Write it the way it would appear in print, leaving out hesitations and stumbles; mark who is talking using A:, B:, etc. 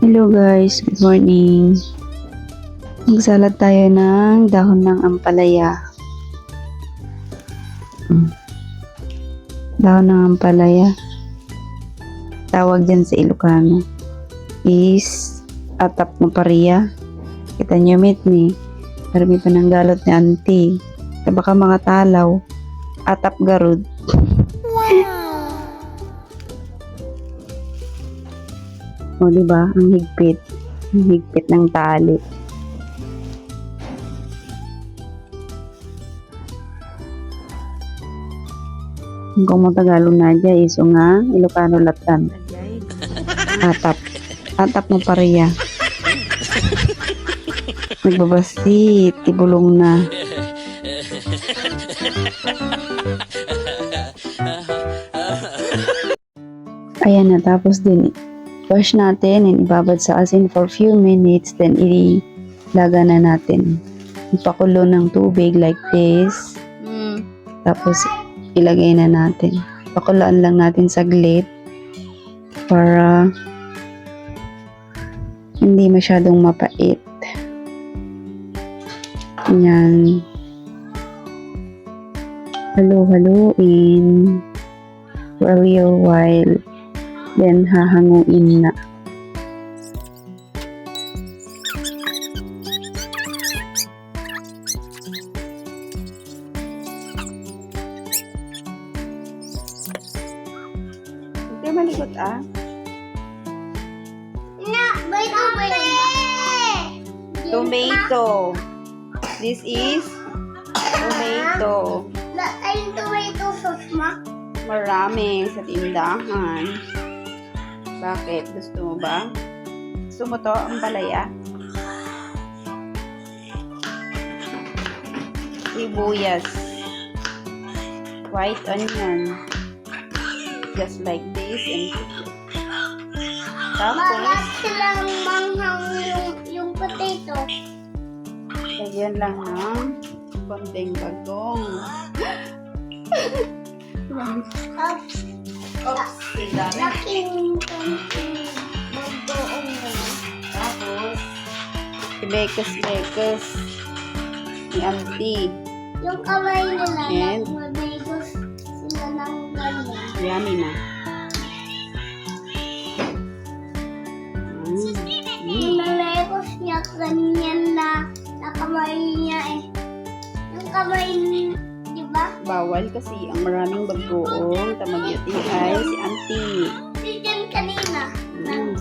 A: Hello guys, good morning. Magsalad tayo ng dahon ng ampalaya. Dahon ng ampalaya. Tawag dyan sa Ilocano is atap mo pariya. Kita nyo mit ni. Marami pa ng galot ni auntie. Baka mga talaw. Atap garud. O, diba? Ang higpit. Ang higpit ng tali. Kung mo Tagalog na dyan, iso nga, Ilocano latan. Atap. Atap mo pariya. Nagbabasit. Tibulong na. Ayan na. Tapos din, wash natin and ibabad sa asin for few minutes, then ilaga na natin. Ipakulo ng tubig like this. Tapos ilagay na natin. Pakulaan lang natin saglit para hindi masyadong mapait. Yan. Halo-haloin for a little while. Then, hahanguin na. Hindi malikot ah. Tomato. This is tomato.
B: Ay, tomato sauce, ma?
A: Marami sa tindahan. Bakit? Gusto mo ba? Gusto mo to? Ang palaya? Sibuyas. White onion. Just like this. And
B: Bakit
A: tapos,
B: silang manghang yung potato?
A: lagyan lang ng konting bagong. Oops, ang dami.
B: Laking magdoong na.
A: Tapos, ibekes-bekes ni auntie.
B: Yung kamay nila,
A: And?
B: nagmabigos sila ng ganyan.
A: Yummy na.
B: Yung nalagos niya, ganyan na kamay niya eh. Yung kamay, di ba?
A: Bawal kasi ang maraming bagoong tamagyati ay si auntie.
B: Si Jen kanina.